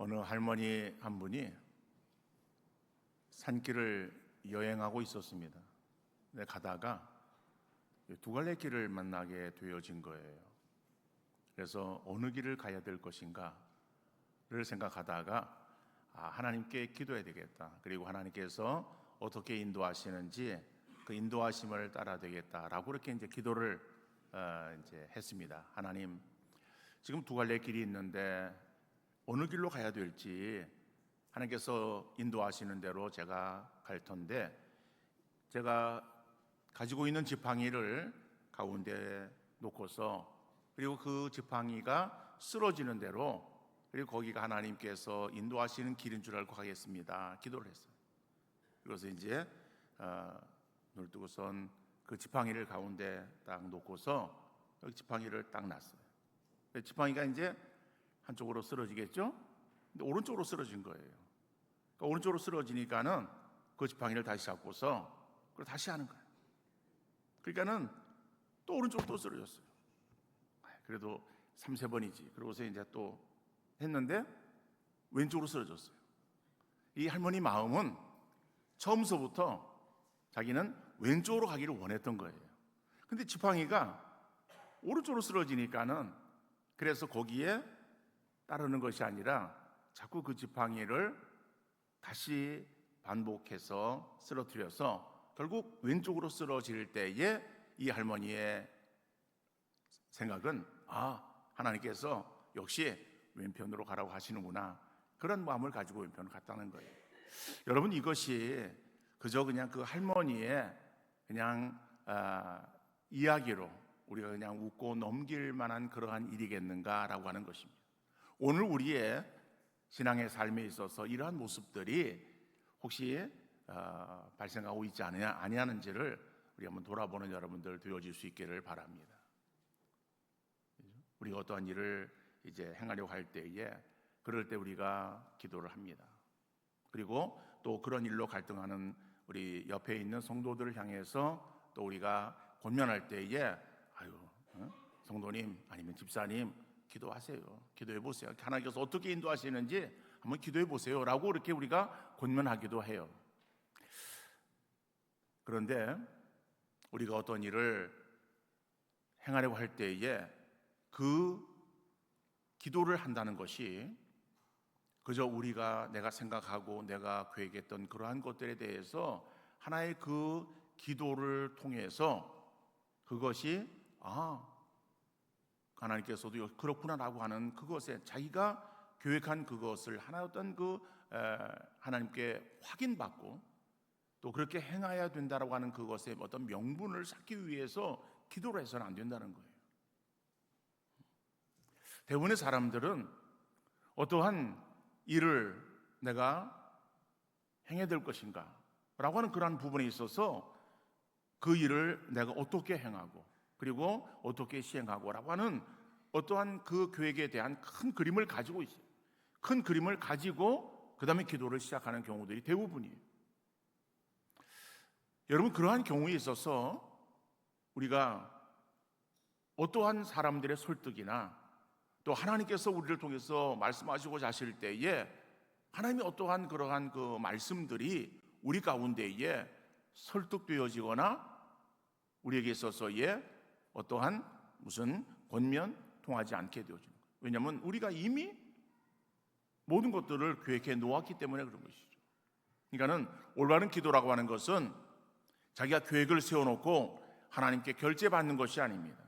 어느 할머니 한 분이 산길을 여행하고 있었습니다. 근데 가다가 두 갈래 길을 만나게 되어진 거예요. 그래서 어느 길을 가야 될 것인가를 생각하다가 하나님께 기도해야 되겠다. 그리고 하나님께서 어떻게 인도하시는지 그 인도하심을 따라야 되겠다라고 그렇게 이제 기도를 이제 했습니다. 하나님, 지금 두 갈래 길이 있는데 어느 길로 가야 될지 하나님께서 인도하시는 대로 제가 갈 텐데, 제가 가지고 있는 지팡이를 가운데 놓고서 그리고 그 지팡이가 쓰러지는 대로, 그리고 거기가 하나님께서 인도하시는 길인 줄 알고 가겠습니다. 기도를 했어요. 그래서 이제 눈을 뜨고선 그 지팡이를 가운데 딱 놓고서 여기 지팡이를 딱 놨어요. 지팡이가 이제 한쪽으로 쓰러지겠죠? 근데 오른쪽으로 쓰러진 거예요. 그러니까 오른쪽으로 쓰러지니까는 그 지팡이를 다시 잡고서 그걸 다시 하는 거예요. 그러니까는 또 오른쪽으로 또 쓰러졌어요. 그래도 3-4번이지. 그러고서 이제 또 했는데 왼쪽으로 쓰러졌어요. 이 할머니 마음은 처음서부터 자기는 왼쪽으로 가기를 원했던 거예요. 근데 지팡이가 오른쪽으로 쓰러지니까는 그래서 거기에 따르는 것이 아니라 자꾸 그 지팡이를 다시 반복해서 쓰러뜨려서 결국 왼쪽으로 쓰러질 때에 이 할머니의 생각은 하나님께서 역시 왼편으로 가라고 하시는구나, 그런 마음을 가지고 왼편으로 갔다는 거예요. 여러분, 이것이 그저 그냥 그 할머니의 그냥 이야기로 우리가 그냥 웃고 넘길 만한 그러한 일이겠는가라고 하는 것입니다. 오늘 우리의 신앙의 삶에 있어서 이러한 모습들이 혹시 발생하고 있지 아니하는지를 우리 한번 돌아보는 여러분들 되어질 수 있기를 바랍니다. 우리가 어떠한 일을 이제 행하려고 할 때에 그럴 때 우리가 기도를 합니다. 그리고 또 그런 일로 갈등하는 우리 옆에 있는 성도들을 향해서 또 우리가 권면할 때에 성도님 아니면 집사님 기도하세요. 기도해 보세요. 하나님께서 어떻게 인도하시는지 한번 기도해 보세요 라고 이렇게 우리가 권면하기도 해요. 그런데 우리가 어떤 일을 행하려고 할 때에 그 기도를 한다는 것이 그저 내가 생각하고 내가 계획했던 그러한 것들에 대해서 하나의 그 기도를 통해서 그것이 하나님께서도 그렇구나라고 하는 그것에 자기가 계획한 그것을 하나의 어떤 하나님께 확인받고 또 그렇게 행해야 된다라고 하는 그것에 어떤 명분을 쌓기 위해서 기도를 해서는 안 된다는 거예요. 대부분의 사람들은 어떠한 일을 내가 행해야 될 것인가 라고 하는 그러한 부분에 있어서 그 일을 내가 어떻게 행하고 그리고 어떻게 시행하고 라고 하는 어떠한 그 계획에 대한 큰 그림을 가지고 있어요. 큰 그림을 가지고 그 다음에 기도를 시작하는 경우들이 대부분이에요. 여러분, 그러한 경우에 있어서 우리가 어떠한 사람들의 설득이나 또 하나님께서 우리를 통해서 말씀하시고자 하실 때에 하나님이 어떠한 그러한 그 말씀들이 우리 가운데에 설득되어지거나 우리에게 있어서의 어떠한 무슨 권면 통하지 않게 되어지는 거예요. 왜냐하면 우리가 이미 모든 것들을 계획해 놓았기 때문에 그런 것이죠. 그러니까는 올바른 기도라고 하는 것은 자기가 계획을 세워놓고 하나님께 결제받는 것이 아닙니다.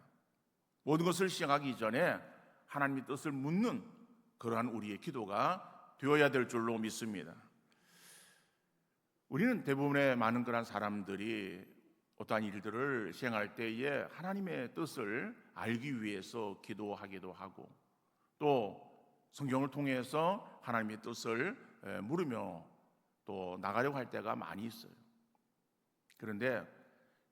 모든 것을 시행하기 이전에 하나님의 뜻을 묻는 그러한 우리의 기도가 되어야 될 줄로 믿습니다. 우리는 대부분의 많은 그런 사람들이 어떠한 일들을 시행할 때에 하나님의 뜻을 알기 위해서 기도하기도 하고 또 성경을 통해서 하나님의 뜻을 물으며 또 나가려고 할 때가 많이 있어요. 그런데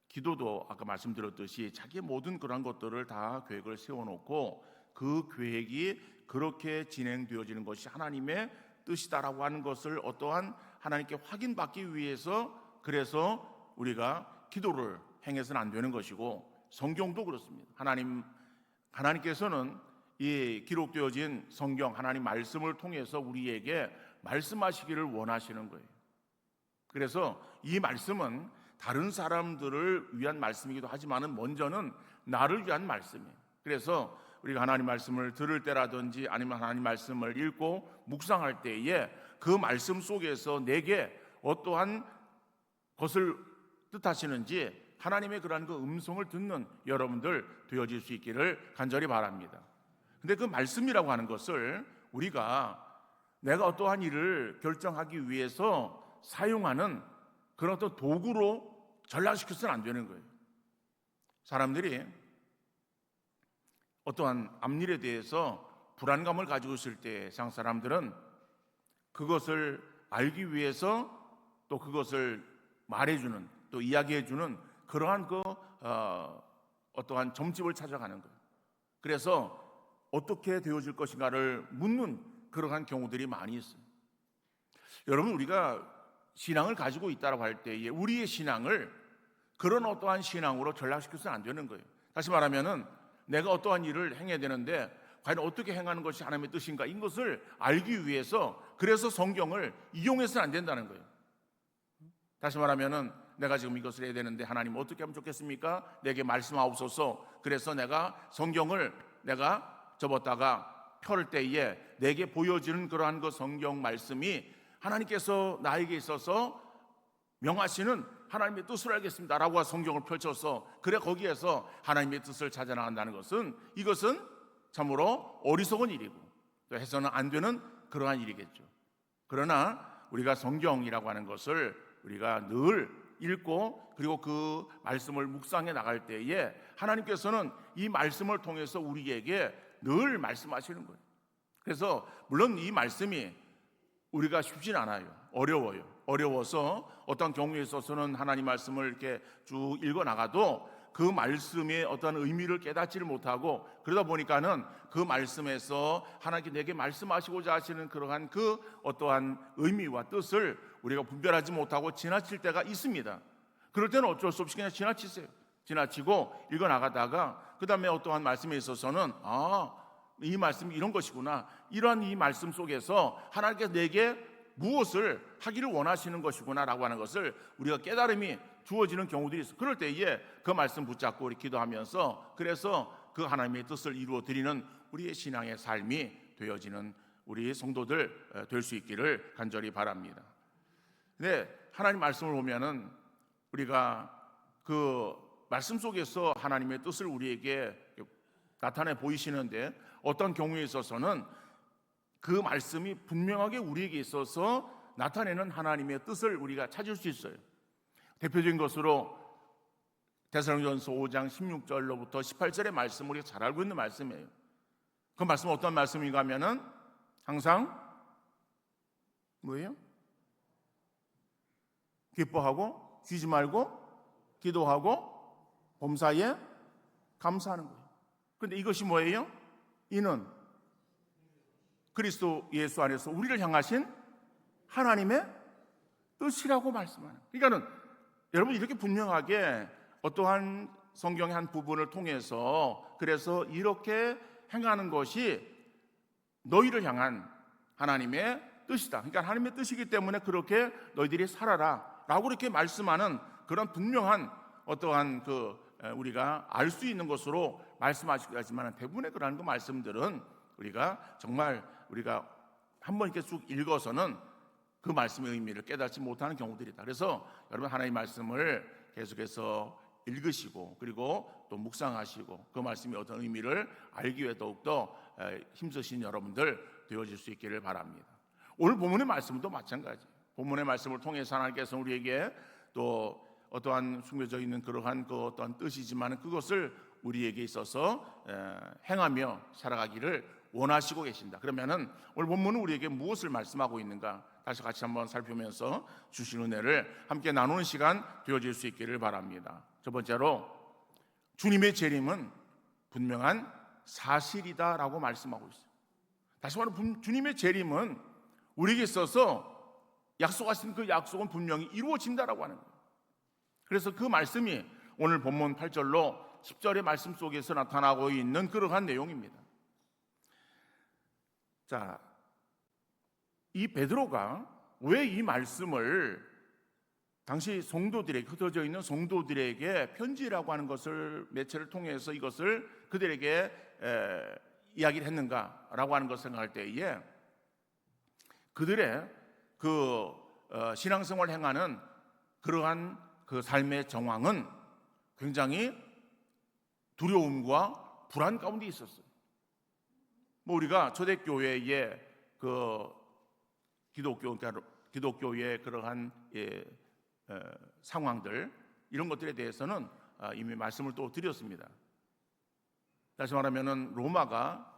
기도도 아까 말씀드렸듯이 자기의 모든 그런 것들을 다 계획을 세워놓고 그 계획이 그렇게 진행되어지는 것이 하나님의 뜻이다라고 하는 것을 어떠한 하나님께 확인받기 위해서 그래서 우리가 기도를 행해서는 안 되는 것이고 성경도 그렇습니다. 하나님께서는 이 기록되어진 성경 하나님 말씀을 통해서 우리에게 말씀하시기를 원하시는 거예요. 그래서 이 말씀은 다른 사람들을 위한 말씀이기도 하지만은 먼저는 나를 위한 말씀이에요. 그래서 우리가 하나님 말씀을 들을 때라든지 아니면 하나님 말씀을 읽고 묵상할 때에 그 말씀 속에서 내게 어떠한 것을 뜻하시는지 하나님의 그러한 그 음성을 듣는 여러분들 되어질 수 있기를 간절히 바랍니다. 근데 그 말씀이라고 하는 것을 우리가 내가 어떠한 일을 결정하기 위해서 사용하는 그런 어떤 도구로 전락시켜서는 안 되는 거예요. 사람들이 어떠한 앞일에 대해서 불안감을 가지고 있을 때 세상 사람들은 그것을 알기 위해서 또 그것을 말해주는 또 이야기해주는 그러한 어떠한 점집을 찾아가는 거예요. 그래서 어떻게 되어질 것인가를 묻는 그러한 경우들이 많이 있어요. 여러분, 우리가 신앙을 가지고 있다고 할 때에 우리의 신앙을 그런 어떠한 신앙으로 전락시켜서는 안 되는 거예요. 다시 말하면은 내가 어떠한 일을 행해야 되는데 과연 어떻게 행하는 것이 하나님의 뜻인가, 이것을 알기 위해서 그래서 성경을 이용해서는 안 된다는 거예요. 다시 말하면은 내가 지금 이것을 해야 되는데 하나님 어떻게 하면 좋겠습니까? 내게 말씀하옵소서. 그래서 내가 성경을 내가 접었다가 펼 때에 내게 보여지는 그러한 그 성경 말씀이 하나님께서 나에게 있어서 명하시는 하나님의 뜻을 알겠습니다 라고 성경을 펼쳐서 그래 거기에서 하나님의 뜻을 찾아 나간다는 것은 이것은 참으로 어리석은 일이고 또 해서는 안 되는 그러한 일이겠죠. 그러나 우리가 성경이라고 하는 것을 우리가 늘 읽고 그리고 그 말씀을 묵상해 나갈 때에 하나님께서는 이 말씀을 통해서 우리에게 늘 말씀하시는 거예요. 그래서 물론 이 말씀이 우리가 쉽진 않아요. 어려워서 어떤 경우에 있어서는 하나님 말씀을 이렇게 쭉 읽어 나가도 그 말씀의 어떤 의미를 깨닫지를 못하고 그러다 보니까는 그 말씀에서 하나님께 내게 말씀하시고자 하시는 그러한 그 어떠한 의미와 뜻을 우리가 분별하지 못하고 지나칠 때가 있습니다. 그럴 때는 어쩔 수 없이 그냥 지나치세요. 지나치고 읽어 나가다가 그 다음에 어떠한 말씀에 있어서는 이 말씀이 이런 것이구나, 이러한 이 말씀 속에서 하나님께서 내게 무엇을 하기를 원하시는 것이구나 라고 하는 것을 우리가 깨달음이 주어지는 경우들이 있어요. 그럴 때에 그 말씀 붙잡고 우리 기도하면서 그래서 그 하나님의 뜻을 이루어 드리는 우리의 신앙의 삶이 되어지는 우리 성도들 될 수 있기를 간절히 바랍니다. 근데 하나님 말씀을 보면은 우리가 그 말씀 속에서 하나님의 뜻을 우리에게 나타내 보이시는데 어떤 경우에 있어서는 그 말씀이 분명하게 우리에게 있어서 나타내는 하나님의 뜻을 우리가 찾을 수 있어요. 대표적인 것으로 데살로니가전서 5장 16절로부터 18절의 말씀, 우리가 잘 알고 있는 말씀이에요. 그 말씀은 어떤 말씀인가 하면은 항상 뭐예요? 기뻐하고 쉬지 말고 기도하고 범사에 감사하는 거예요. 그런데 이것이 뭐예요? 이는 그리스도 예수 안에서 우리를 향하신 하나님의 뜻이라고 말씀하는. 그러니까는 여러분 이렇게 분명하게 어떠한 성경의 한 부분을 통해서 그래서 이렇게 행하는 것이 너희를 향한 하나님의 뜻이다. 그러니까 하나님의 뜻이기 때문에 그렇게 너희들이 살아라라고 이렇게 말씀하는 그런 분명한 어떠한 우리가 알 수 있는 것으로 말씀하시기도 하지만 대부분의 그러한 그 말씀들은 우리가 정말 우리가 한번 이렇게 쭉 읽어서는 그 말씀의 의미를 깨닫지 못하는 경우들이다. 그래서 여러분 하나님의 말씀을 계속해서 읽으시고 그리고 또 묵상하시고 그 말씀이 어떤 의미를 알기 위해 더욱더 힘쓰신 여러분들 되어질 수 있기를 바랍니다. 오늘 본문의 말씀도 마찬가지예요. 본문의 말씀을 통해서 하나님께서 우리에게 또 어떠한 숨겨져 있는 그러한 그 어떠한 뜻이지만 그것을 우리에게 있어서 행하며 살아가기를 원하시고 계신다. 그러면은 오늘 본문은 우리에게 무엇을 말씀하고 있는가 다시 같이 한번 살피면서 주신 은혜를 함께 나누는 시간 되어질 수 있기를 바랍니다. 첫 번째로 주님의 재림은 분명한 사실이다라고 말씀하고 있어요. 다시 말하면 주님의 재림은 우리에게 있어서 약속하신 그 약속은 분명히 이루어진다라고 하는 거예요. 그래서 그 말씀이 오늘 본문 8절로 10절의 말씀 속에서 나타나고 있는 그러한 내용입니다. 자, 이 베드로가 왜 이 말씀을 당시 성도들에게, 흩어져 있는 성도들에게 편지라고 하는 것을 매체를 통해서 이것을 그들에게 이야기를 했는가라고 하는 것을 생각할 때에 그들의 그 신앙생활을 행하는 그러한 그 삶의 정황은 굉장히 두려움과 불안 가운데 있었어요. 뭐 우리가 초대교회의 그 기독교의 그러한 상황들, 이런 것들에 대해서는 이미 말씀을 또 드렸습니다. 다시 말하면은 로마가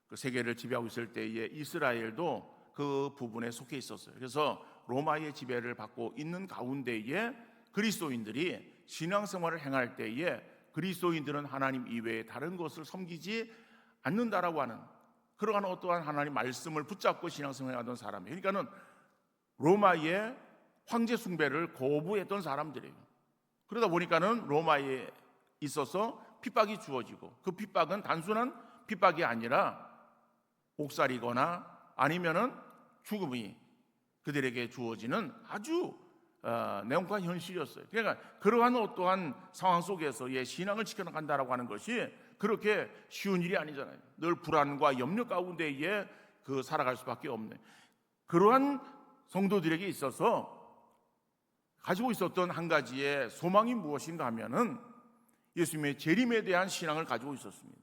그 세계를 지배하고 있을 때에 이스라엘도 그 부분에 속해 있었어요. 그래서 로마의 지배를 받고 있는 가운데에 그리스도인들이 신앙생활을 행할 때에 그리스도인들은 하나님 이외에 다른 것을 섬기지 않는다라고 하는 그러한 어떠한 하나님 말씀을 붙잡고 신앙생활을 하던 사람이에요. 그러니까는 로마의 황제 숭배를 거부했던 사람들이에요. 그러다 보니까는 로마에 있어서 핍박이 주어지고, 그 핍박은 단순한 핍박이 아니라 옥살이거나 아니면은 죽음이 그들에게 주어지는 아주 냉혹한 현실이었어요. 그러니까 그러한 어떠한 상황 속에서의 신앙을 지켜나간다라고 하는 것이 그렇게 쉬운 일이 아니잖아요. 늘 불안과 염려 가운데에 그 살아갈 수밖에 없네. 그러한 성도들에게 있어서 가지고 있었던 한 가지의 소망이 무엇인가 하면은 예수님의 재림에 대한 신앙을 가지고 있었습니다.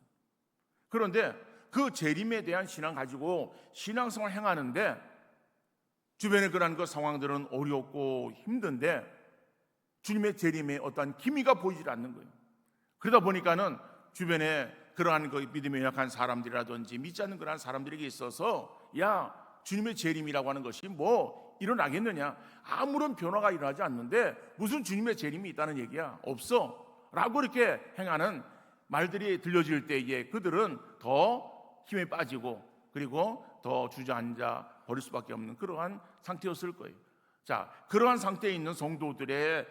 그런데 그 재림에 대한 신앙 가지고 신앙생활 행하는데 주변에 그러한 그 상황들은 어렵고 힘든데 주님의 재림에 어떠한 기미가 보이질 않는 거예요. 그러다 보니까는 주변에 그러한 그 믿음이 약한 사람들이라든지 믿지 않는 그러한 사람들에게 있어서 야, 주님의 재림이라고 하는 것이 뭐 일어나겠느냐, 아무런 변화가 일어나지 않는데 무슨 주님의 재림이 있다는 얘기야, 없어 라고 이렇게 행하는 말들이 들려질 때에 그들은 더 힘에 빠지고 그리고 더 주저앉아 버릴 수밖에 없는 그러한 상태였을 거예요. 자, 그러한 상태에 있는 성도들의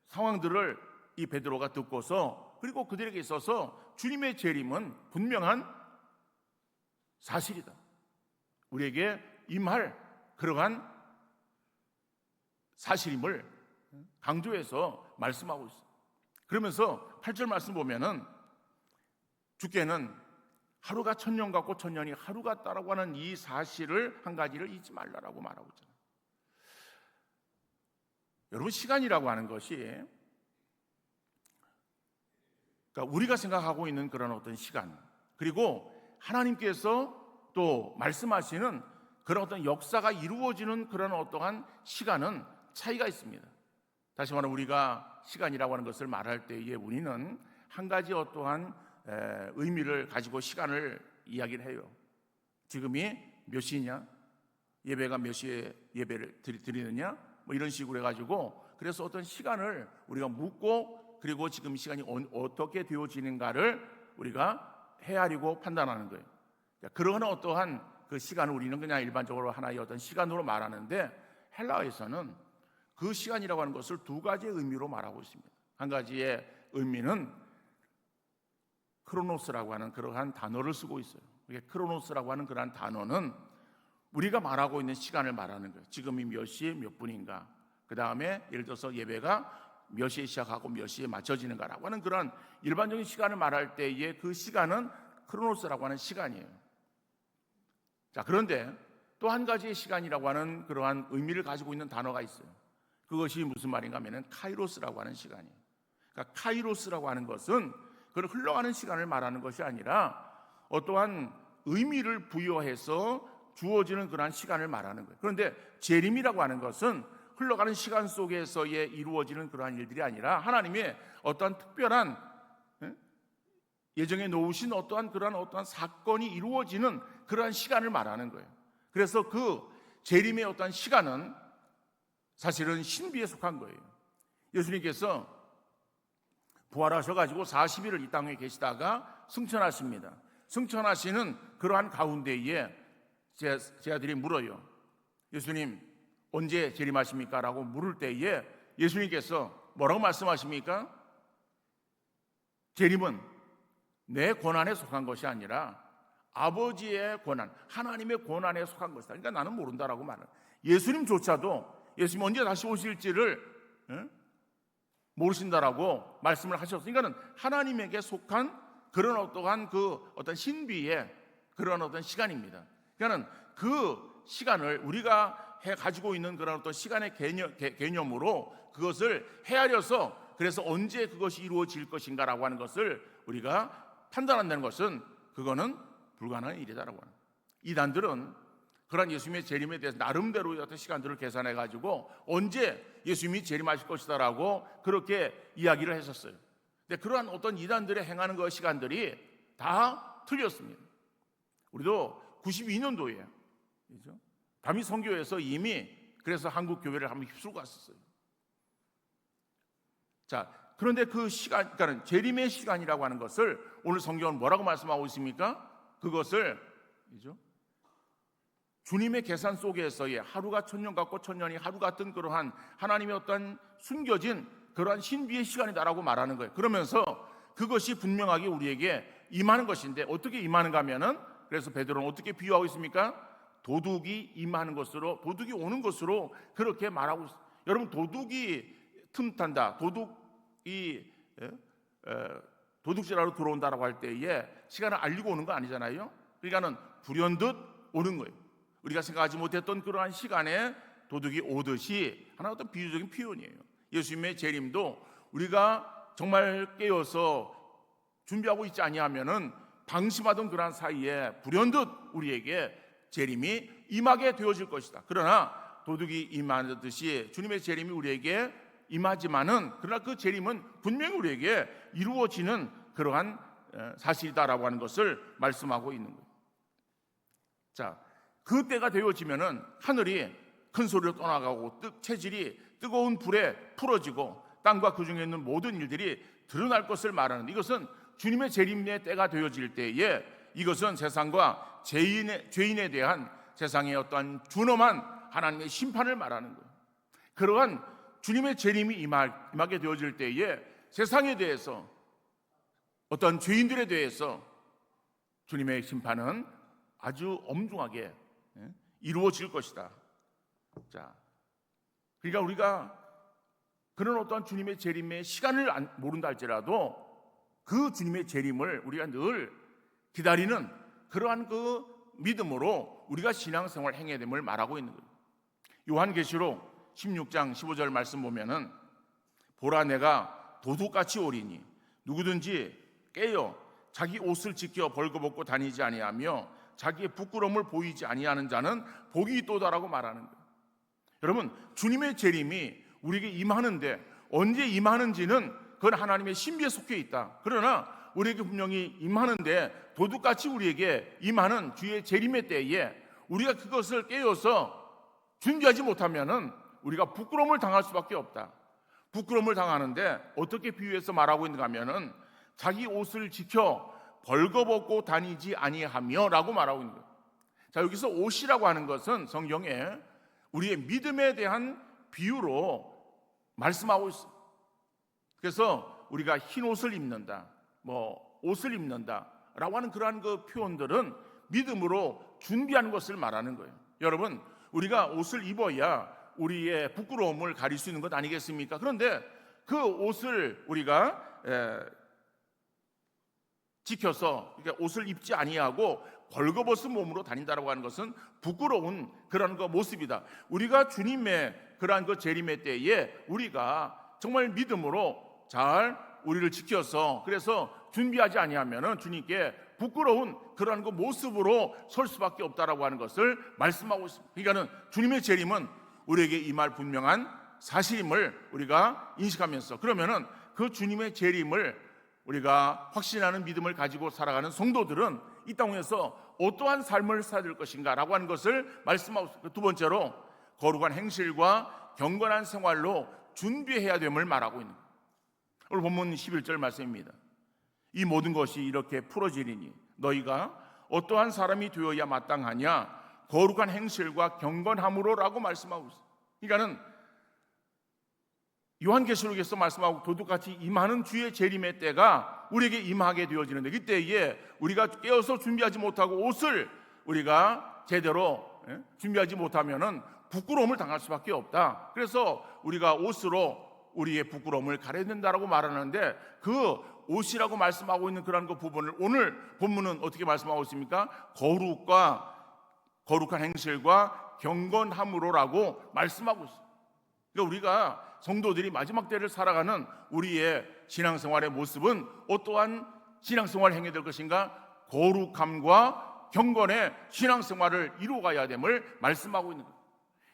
상황들을 이 베드로가 듣고서 그리고 그들에게 있어서 주님의 재림은 분명한 사실이다, 우리에게 임할 그러한 사실임을 강조해서 말씀하고 있어요. 그러면서 8절 말씀 보면은 주께는 하루가 천년 같고 천년이 하루 같다라고 하는 이 사실을 한 가지를 잊지 말라라고 말하고 있잖아요. 여러분, 시간이라고 하는 것이 그러니까 우리가 생각하고 있는 그런 어떤 시간, 그리고 하나님께서 또 말씀하시는 그런 어떤 역사가 이루어지는 그런 어떠한 시간은 차이가 있습니다. 다시 말하면 우리가 시간이라고 하는 것을 말할 때에 우리는 한 가지 어떠한 의미를 가지고 시간을 이야기를 해요. 지금이 몇 시냐? 예배가 몇 시에 예배를 드리느냐? 뭐 이런 식으로 해가지고 그래서 어떤 시간을 우리가 묻고 그리고 지금 시간이 어떻게 되어지는가를 우리가 헤아리고 판단하는 거예요. 그러한 어떠한 그 시간을 우리는 그냥 일반적으로 하나의 어떤 시간으로 말하는데 헬라어에서는 그 시간이라고 하는 것을 두 가지의 의미로 말하고 있습니다. 한 가지의 의미는 크로노스라고 하는 그러한 단어를 쓰고 있어요. 이게 크로노스라고 하는 그러한 단어는 우리가 말하고 있는 시간을 말하는 거예요. 지금이 몇 시 몇 분인가, 그 다음에 예를 들어서 예배가 몇 시에 시작하고 몇 시에 맞춰지는가라고 하는 그런 일반적인 시간을 말할 때의 그 시간은 크로노스라고 하는 시간이에요. 자, 그런데 또 한 가지의 시간이라고 하는 그러한 의미를 가지고 있는 단어가 있어요. 그것이 무슨 말인가 하면 카이로스라고 하는 시간이에요. 그러니까 카이로스라고 하는 것은 그걸 흘러가는 시간을 말하는 것이 아니라 어떠한 의미를 부여해서 주어지는 그러한 시간을 말하는 거예요. 그런데 재림이라고 하는 것은 흘러가는 시간 속에서의 이루어지는 그러한 일들이 아니라 하나님의 어떠한 특별한 예정에 놓으신 어떠한 그러한 어떠한 사건이 이루어지는 그러한 시간을 말하는 거예요. 그래서 그 재림의 어떠한 시간은 사실은 신비에 속한 거예요. 예수님께서 부활하셔가지고 40일을 이 땅에 계시다가 승천하십니다. 승천하시는 그러한 가운데에 제 아들이 물어요. 예수님, 언제 재림하십니까? 라고 물을 때에 예수님께서 뭐라고 말씀하십니까? 재림은 내 권한에 속한 것이 아니라 아버지의 권한, 하나님의 권한에 속한 것이다. 그러니까 나는 모른다라고 말하는, 예수님조차도 예수님 언제 다시 오실지를 모르신다라고 말씀을 하셨으니까는 하나님에게 속한 그런 어떠한 그 어떤 신비의 그런 어떤 시간입니다. 그러니까는 그 시간을 우리가 가지고 있는 그런 어떤 시간의 개념으로 그것을 헤아려서 그래서 언제 그것이 이루어질 것인가라고 하는 것을 우리가 판단한다는 것은 그거는 불가능한 일이다라고 하는. 이단들은 그러한 예수님의 재림에 대해서 나름대로 어떤 시간들을 계산해 가지고 언제 예수님이 재림하실 것이다라고 그렇게 이야기를 했었어요. 근데 그러한 어떤 이단들의 행하는 그 시간들이 다 틀렸습니다. 우리도 92년도에 담임 선교에서 이미 그래서 한국 교회를 한번 휩쓸고 갔었어요. 자, 그런데 그 시간, 그러니까 재림의 시간이라고 하는 것을 오늘 성경은 뭐라고 말씀하고 있습니까? 그것을 주님의 계산 속에서의 하루가 천년 같고 천년이 하루 같은 그러한 하나님의 어떤 숨겨진 그러한 신비의 시간이다라고 말하는 거예요. 그러면서 그것이 분명하게 우리에게 임하는 것인데 어떻게 임하는가 하면은, 그래서 베드로는 어떻게 비유하고 있습니까? 도둑이 임하는 것으로, 도둑이 오는 것으로 그렇게 말하고 있어요. 여러분, 도둑이 틈탄다, 도둑이 도둑질하러 들어온다라고 할 때에 시간을 알리고 오는 거 아니잖아요. 그러니까는 불현듯 오는 거예요. 우리가 생각하지 못했던 그러한 시간에 도둑이 오듯이 하나 어떤 비유적인 표현이에요. 예수님의 재림도 우리가 정말 깨어서 준비하고 있지 아니하면은 방심하던 그러한 사이에 불현듯 우리에게 재림이 임하게 되어질 것이다. 그러나 도둑이 임하듯이 주님의 재림이 우리에게 임하지만은 그러나 그 재림은 분명히 우리에게 이루어지는 그러한 사실이다라고 하는 것을 말씀하고 있는 거예요. 자, 그 때가 되어지면은 하늘이 큰 소리로 떠나가고 체질이 뜨거운 불에 풀어지고 땅과 그 중에 있는 모든 일들이 드러날 것을 말하는, 이것은 주님의 재림의 때가 되어질 때에 이것은 세상과 죄인에 대한 세상의 어떠한 준엄한 하나님의 심판을 말하는 거예요. 그러한 주님의 재림이 임하게 되어질 때에 세상에 대해서 어떤 죄인들에 대해서 주님의 심판은 아주 엄중하게 이루어질 것이다. 자, 그러니까 우리가 그런 어떤 주님의 재림의 시간을 모른다 할지라도 그 주님의 재림을 우리가 늘 기다리는 그러한 그 믿음으로 우리가 신앙생활 행해야 됨을 말하고 있는 거예요. 요한계시록 16장 15절 말씀 보면은 보라, 내가 도둑같이 오리니 누구든지 깨어 자기 옷을 지켜 벌거벗고 다니지 아니하며 자기의 부끄러움을 보이지 아니하는 자는 복이 있도다라고 말하는 거예요. 여러분, 주님의 재림이 우리에게 임하는데 언제 임하는지는 그건 하나님의 신비에 속해 있다. 그러나 우리에게 분명히 임하는데 도둑같이 우리에게 임하는 주의 재림의 때에 우리가 그것을 깨어서 준비하지 못하면은 우리가 부끄러움을 당할 수밖에 없다. 부끄러움을 당하는데 어떻게 비유해서 말하고 있는가 하면은 자기 옷을 지켜 벌거벗고 다니지 아니하며 라고 말하고 있는 거예요. 자, 여기서 옷이라고 하는 것은 성경에 우리의 믿음에 대한 비유로 말씀하고 있어요. 그래서 우리가 흰 옷을 입는다, 옷을 입는다 라고 하는 그러한 그 표현들은 믿음으로 준비하는 것을 말하는 거예요. 여러분, 우리가 옷을 입어야 우리의 부끄러움을 가릴 수 있는 것 아니겠습니까? 그런데 그 옷을 우리가 지켜서, 그러니까 옷을 입지 아니하고 벌거벗은 몸으로 다닌다라고 하는 것은 부끄러운 그런 그 모습이다. 우리가 주님의 그러한 그 재림의 때에 우리가 정말 믿음으로 잘 우리를 지켜서 그래서 준비하지 아니하면은 주님께 부끄러운 그러한 그 모습으로 설 수밖에 없다라고 하는 것을 말씀하고 있습니다. 그러니까는 주님의 재림은 우리에게 임할 분명한 사실임을 우리가 인식하면서, 그러면은 그 주님의 재림을 우리가 확신하는 믿음을 가지고 살아가는 성도들은 이 땅에서 어떠한 삶을 살을 것인가라고 하는 것을 말씀하고 있습니다. 두 번째로 거룩한 행실과 경건한 생활로 준비해야 됨을 말하고 있는 거예요. 오늘 본문 11절 말씀입니다. 이 모든 것이 이렇게 풀어지리니 너희가 어떠한 사람이 되어야 마땅하냐? 거룩한 행실과 경건함으로라고 말씀하고 있어요. 그러니까는 요한계시록에서 말씀하고 도둑같이 임하는 주의 재림의 때가 우리에게 임하게 되어지는데, 그때에 우리가 깨어서 준비하지 못하고 옷을 우리가 제대로 준비하지 못하면은 부끄러움을 당할 수밖에 없다. 그래서 우리가 옷으로 우리의 부끄러움을 가려야 된다라고 말하는데, 그 옷이라고 말씀하고 있는 그런 그 부분을 오늘 본문은 어떻게 말씀하고 있습니까? 거룩한 행실과 경건함으로라고 말씀하고 있습니다. 그러니까 우리가 성도들이 마지막 때를 살아가는 우리의 신앙생활의 모습은 어떠한 신앙생활을 행해야 될 것인가? 거룩함과 경건의 신앙생활을 이루어가야 됨을 말씀하고 있는 거예요.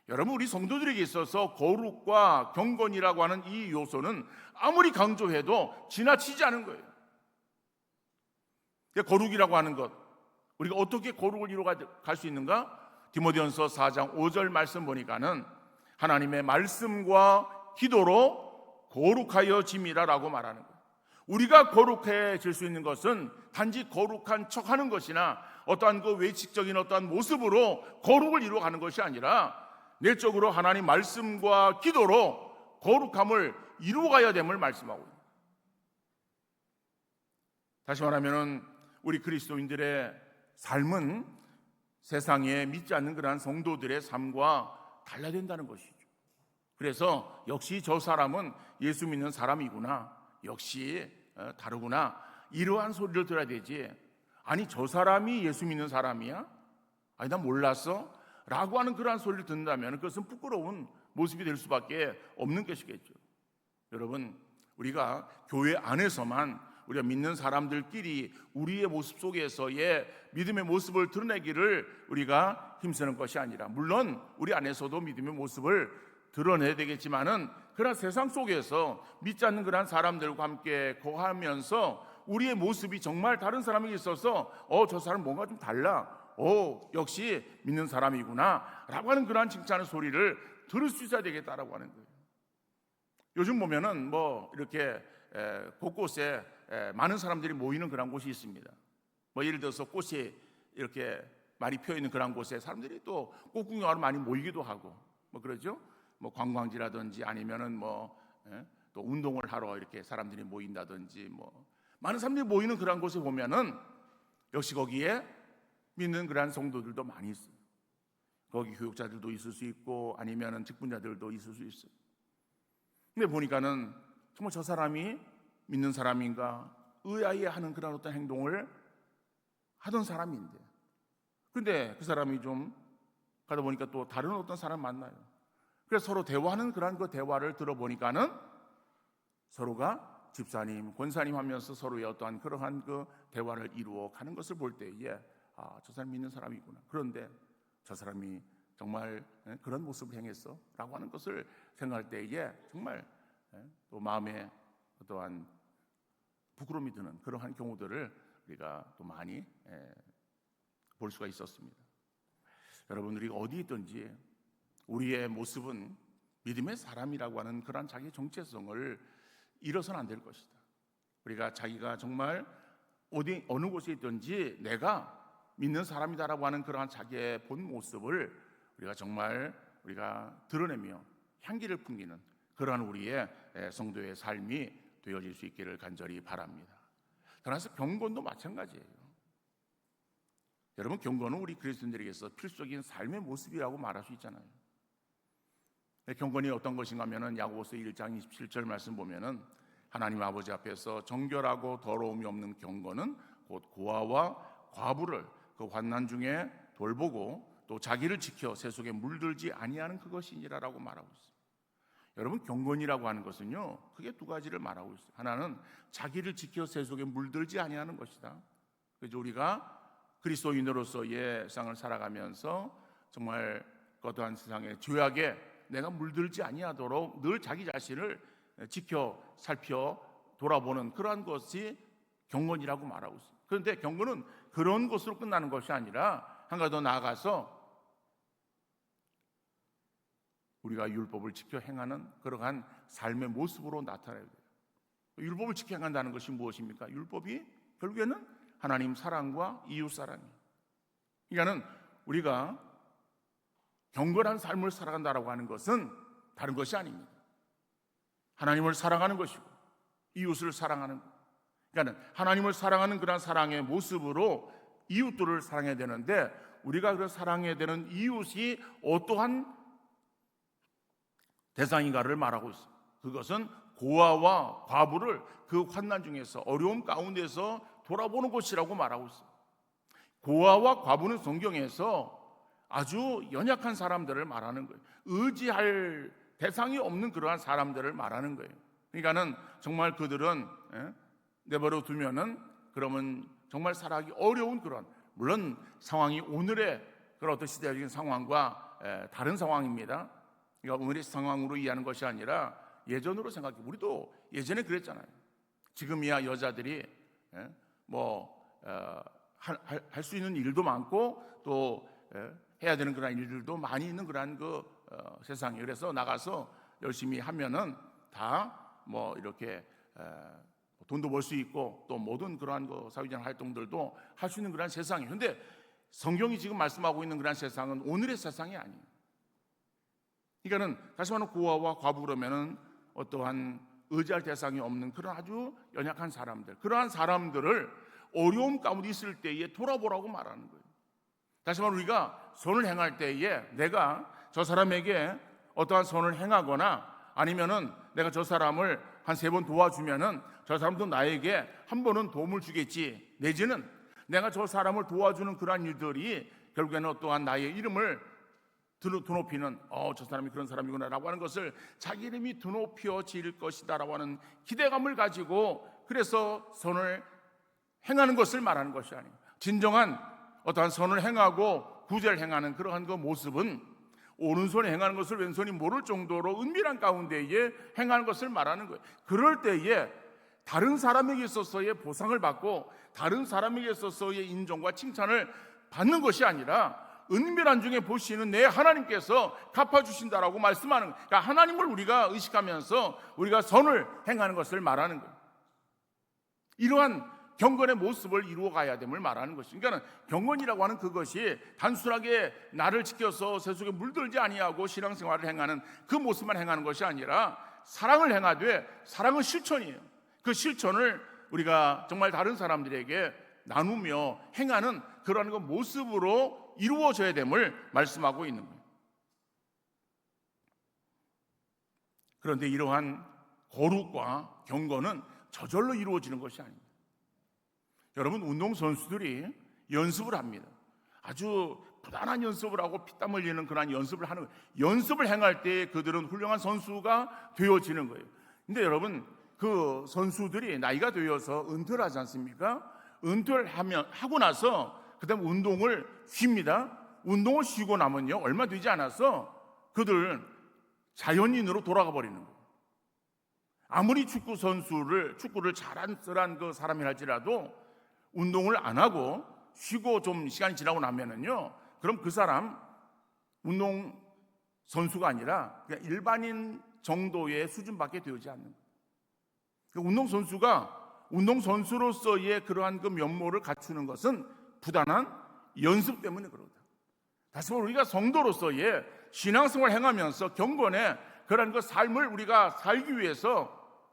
여러분, 우리 성도들에게 있어서 거룩과 경건이라고 하는 이 요소는 아무리 강조해도 지나치지 않은 거예요. 거룩이라고 하는 것, 우리가 어떻게 거룩을 이루어갈 수 있는가? 디모데전서 4장 5절 말씀 보니까는 하나님의 말씀과 기도로 거룩하여 짐이라라고 말하는 거예요. 우리가 거룩해질 수 있는 것은 단지 거룩한 척하는 것이나 어떠한 그 외식적인 어떠한 모습으로 거룩을 이루어가는 것이 아니라 내적으로 하나님 말씀과 기도로 거룩함을 이루어가야 됨을 말씀하고 있습니다. 다시 말하면 우리 그리스도인들의 삶은 세상에 믿지 않는 그러한 성도들의 삶과 달라야 된다는 것이죠. 그래서 역시 저 사람은 예수 믿는 사람이구나, 역시 다르구나, 이러한 소리를 들어야 되지, 아니 저 사람이 예수 믿는 사람이야? 아니 난 몰랐어? 라고 하는 그러한 소리를 듣는다면 그것은 부끄러운 모습이 될 수밖에 없는 것이겠죠. 여러분, 우리가 교회 안에서만 우리가 믿는 사람들끼리 우리의 모습 속에서의 믿음의 모습을 드러내기를 우리가 힘쓰는 것이 아니라, 물론 우리 안에서도 믿음의 모습을 드러내야 되겠지만은 그러나 세상 속에서 믿지 않는 그러한 사람들과 함께 거하면서 우리의 모습이 정말 다른 사람에게 있어서 저 사람 뭔가 좀 달라, 역시 믿는 사람이구나 라고 하는 그러한 칭찬의 소리를 들을 수 있어야 되겠다라고 하는 거예요. 요즘 보면은 이렇게 곳곳에 많은 사람들이 모이는 그런 곳이 있습니다. 예를 들어서 꽃이 이렇게 많이 피어 있는 그런 곳에 사람들이 또 꽃 구경하러 많이 모이기도 하고 그러죠. 관광지라든지 아니면은 또 운동을 하러 이렇게 사람들이 모인다든지 많은 사람들이 모이는 그런 곳에 보면은 역시 거기에 믿는 그러한 성도들도 많이 있어요. 거기 교육자들도 있을 수 있고 아니면은 직분자들도 있을 수 있어요. 근데 보니까는 정말 저 사람이 믿는 사람인가 의아해하는 그런 어떤 행동을 하던 사람인데, 근데 그 사람이 좀 가다 보니까 또 다른 어떤 사람 만나요. 그래서 서로 대화하는 그런 그 대화를 들어보니까는 서로가 집사님, 권사님 하면서 서로의 어떠한 그러한 그 대화를 이루어 가는 것을 볼 때에 저 사람 믿는 사람이구나. 그런데 저 사람이 정말 그런 모습을 행했어? 라고 하는 것을 생각할 때에 정말 또 마음에 어떠한 부끄러움이 드는 그러한 경우들을 우리가 또 많이 볼 수가 있었습니다. 여러분, 우리가 어디 있든지 우리의 모습은 믿음의 사람이라고 하는 그런 자기 정체성을 잃어서는 안 될 것이다. 우리가 자기가 정말 어느 곳에 있든지 내가 믿는 사람이다라고 하는 그러한 자기의 본 모습을 우리가 정말 드러내며 향기를 풍기는 그러한 우리의 성도의 삶이 되어질 수 있기를 간절히 바랍니다. 따라서 경건도 마찬가지예요. 여러분, 경건은 우리 그리스도인들에게서 필수적인 삶의 모습이라고 말할 수 있잖아요. 경건이 어떤 것인가 하면은 야고보서 1장 27절 말씀 보면은 하나님 아버지 앞에서 정결하고 더러움이 없는 경건은 곧 고아와 과부를 그 환난 중에 돌보고 또 자기를 지켜 세속에 물들지 아니하는 그것이니라라고 말하고 있습니다. 여러분, 경건이라고 하는 것은요, 크게 두 가지를 말하고 있어요. 하나는 자기를 지켜 세속에 물들지 아니하는 것이다. 그래서 우리가 그리스도인으로서의 세상을 살아가면서 정말 어떠한 세상의 죄악에 내가 물들지 아니하도록 늘 자기 자신을 지켜 살펴 돌아보는 그러한 것이 경건이라고 말하고 있습니다. 그런데 경건은 그런 것으로 끝나는 것이 아니라 한 가지 더 나아가서 우리가 율법을 지켜 행하는 그러한 삶의 모습으로 나타나야 돼요. 율법을 지켜 행한다는 것이 무엇입니까? 율법이 결국에는 하나님 사랑과 이웃 사랑이에요. 그러니까는 우리가 경건한 삶을 살아간다라고 하는 것은 다른 것이 아닙니다. 하나님을 사랑하는 것이고 이웃을 사랑하는 것. 그러니까 하나님을 사랑하는 그런 사랑의 모습으로 이웃들을 사랑해야 되는데, 우리가 그 사랑해야 되는 이웃이 어떠한 대상인가를 말하고 있습니다. 그것은 고아와 과부를 그 환난 중에서, 어려움 가운데서 돌아보는 것이라고 말하고 있습니다. 고아와 과부는 성경에서 아주 연약한 사람들을 말하는 거예요. 의지할 대상이 없는 그러한 사람들을 말하는 거예요. 그러니까는 정말 그들은 내버려 두면은 그러면 정말 살아가기 어려운 그런, 물론 상황이 오늘의 그런 어떤 시대적인 상황과 다른 상황입니다. 그러니까 오늘의 상황으로 이해하는 것이 아니라 예전으로 생각해. 우리도 예전에 그랬잖아요. 지금이야 여자들이 할 수 있는 일도 많고 또 해야 되는 그런 일들도 많이 있는 그런 세상이에요. 그래서 나가서 열심히 하면은 다 이렇게 돈도 벌 수 있고 또 모든 그러한 사회적 활동들도 할 수 있는 그런 세상이에요. 그런데 성경이 지금 말씀하고 있는 그런 세상은 오늘의 세상이 아니에요. 그러니까는 다시 말하면 고아와 과부 그러면은 어떠한 의지할 대상이 없는 그런 아주 연약한 사람들, 그러한 사람들을 어려움 가운데 있을 때에 돌아보라고 말하는 거예요. 다시 말하면 우리가 선을 행할 때에 내가 저 사람에게 어떠한 선을 행하거나 아니면은 내가 저 사람을 한 3번 도와주면은 저 사람도 나에게 한 번은 도움을 주겠지, 내지는 내가 저 사람을 도와주는 그러한 일들이 결국에는 어떠한 나의 이름을 드높이는 저 사람이 그런 사람이구나 라고 하는 것을 자기 이름이 드높여질 것이다 라고 하는 기대감을 가지고 그래서 선을 행하는 것을 말하는 것이 아니에요. 진정한 어떠한 선을 행하고 구제를 행하는 그러한 그 모습은 오른손에 행하는 것을 왼손이 모를 정도로 은밀한 가운데에 행하는 것을 말하는 거예요. 그럴 때에 다른 사람에게 있어서의 보상을 받고 다른 사람에게 있어서의 인정과 칭찬을 받는 것이 아니라 은밀한 중에 보시는 내 하나님께서 갚아주신다라고 말씀하는 거예요. 그러니까 하나님을 우리가 의식하면서 우리가 선을 행하는 것을 말하는 거예요. 이러한 경건의 모습을 이루어 가야 됨을 말하는 것입니다. 그러니까 경건이라고 하는 그것이 단순하게 나를 지켜서 세속에 물들지 아니하고 신앙생활을 행하는 그 모습만 행하는 것이 아니라 사랑을 행하되, 사랑은 실천이에요. 그 실천을 우리가 정말 다른 사람들에게 나누며 행하는 그러한 그 모습으로 이루어져야 됨을 말씀하고 있는 거예요. 그런데 이러한 거룩과 경건은 저절로 이루어지는 것이 아닙니다. 여러분, 운동선수들이 연습을 합니다. 아주 부단한 연습을 하고 피땀 흘리는 그런 연습을 하는 거예요. 연습을 행할 때 그들은 훌륭한 선수가 되어지는 거예요. 근데 여러분, 그 선수들이 나이가 되어서 은퇴를 하지 않습니까? 은퇴를 하고 나서 그 다음 운동을 쉽니다. 운동을 쉬고 나면요, 얼마 되지 않아서 그들은 자연인으로 돌아가 버리는 거예요. 아무리 축구를 잘한 그 사람이 할지라도 운동을 안 하고 쉬고 좀 시간이 지나고 나면은요, 그럼 그 사람 운동 선수가 아니라 그냥 일반인 정도의 수준밖에 되지 않는 거예요. 운동선수로서의 그러한 그 면모를 갖추는 것은 부단한 연습 때문에 그렇다. 다시 말해 우리가 성도로서의 신앙생활을 행하면서 경건의 그러한 그 삶을 우리가 살기 위해서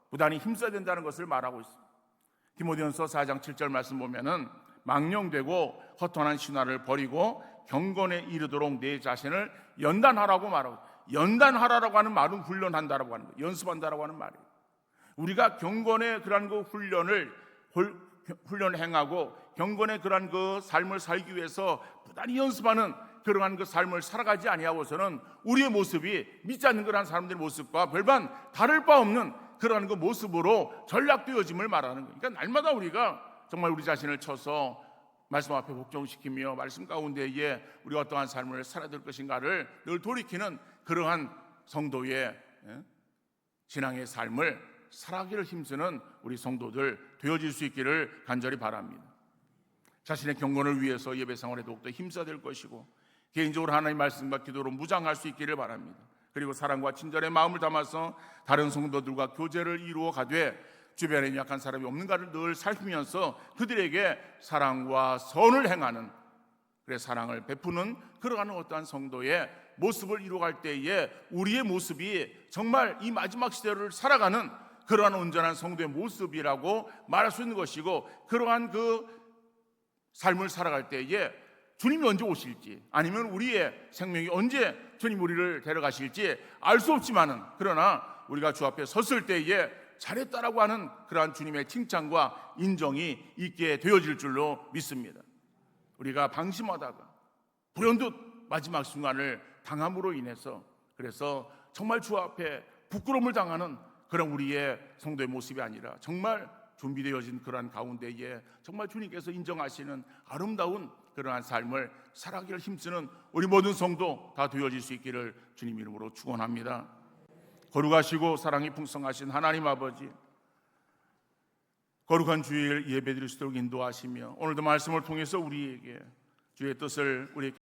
부단히 힘써야 된다는 것을 말하고 있습니다. 디모데전서 4장 7절 말씀 보면은 망령되고 허탄한 신화를 버리고 경건에 이르도록 내 자신을 연단하라고 말하고, 연단하라고 하는 말은 훈련한다라고 하는 거예요. 연습한다라고 하는 말이에요. 우리가 경건의 그러한 그 훈련을 행하고 경건의 그러한 그 삶을 살기 위해서 부단히 연습하는 그러한 그 삶을 살아가지 아니하고서는 우리의 모습이 믿지 않는 그러한 사람들의 모습과 별반 다를 바 없는 그러한 그 모습으로 전락되어짐을 말하는 거예요. 그러니까 날마다 우리가 정말 우리 자신을 쳐서 말씀 앞에 복종시키며 말씀 가운데에 우리가 어떠한 삶을 살아야 될 것인가를 늘 돌이키는 그러한 성도의 신앙의 삶을 살아가기를 힘쓰는 우리 성도들 되어질 수 있기를 간절히 바랍니다. 자신의 경건을 위해서 예배 생활에 더욱더 힘써야 될 것이고 개인적으로 하나님의 말씀과 기도로 무장할 수 있기를 바랍니다. 그리고 사랑과 친절의 마음을 담아서 다른 성도들과 교제를 이루어 가되 주변에 약한 사람이 없는가를 늘 살피면서 그들에게 사랑과 선을 행하는, 그래 사랑을 베푸는 그러한 어떠한 성도의 모습을 이루어갈 때에 우리의 모습이 정말 이 마지막 시대를 살아가는 그러한 온전한 성도의 모습이라고 말할 수 있는 것이고, 그러한 그 삶을 살아갈 때에 주님이 언제 오실지, 아니면 우리의 생명이 언제 주님 우리를 데려가실지 알 수 없지만은, 그러나 우리가 주 앞에 섰을 때에 잘했다라고 하는 그러한 주님의 칭찬과 인정이 있게 되어질 줄로 믿습니다. 우리가 방심하다가 불현듯 마지막 순간을 당함으로 인해서, 그래서 정말 주 앞에 부끄러움을 당하는 그런 우리의 성도의 모습이 아니라, 정말 준비되어진 그러한 가운데에 정말 주님께서 인정하시는 아름다운 그러한 삶을 살아가기를 힘쓰는 우리 모든 성도 다 되어질 수 있기를 주님 이름으로 축원합니다. 거룩하시고 사랑이 풍성하신 하나님 아버지, 거룩한 주일 예배드릴 수 있도록 인도하시며 오늘도 말씀을 통해서 우리에게 주의 뜻을 우리에게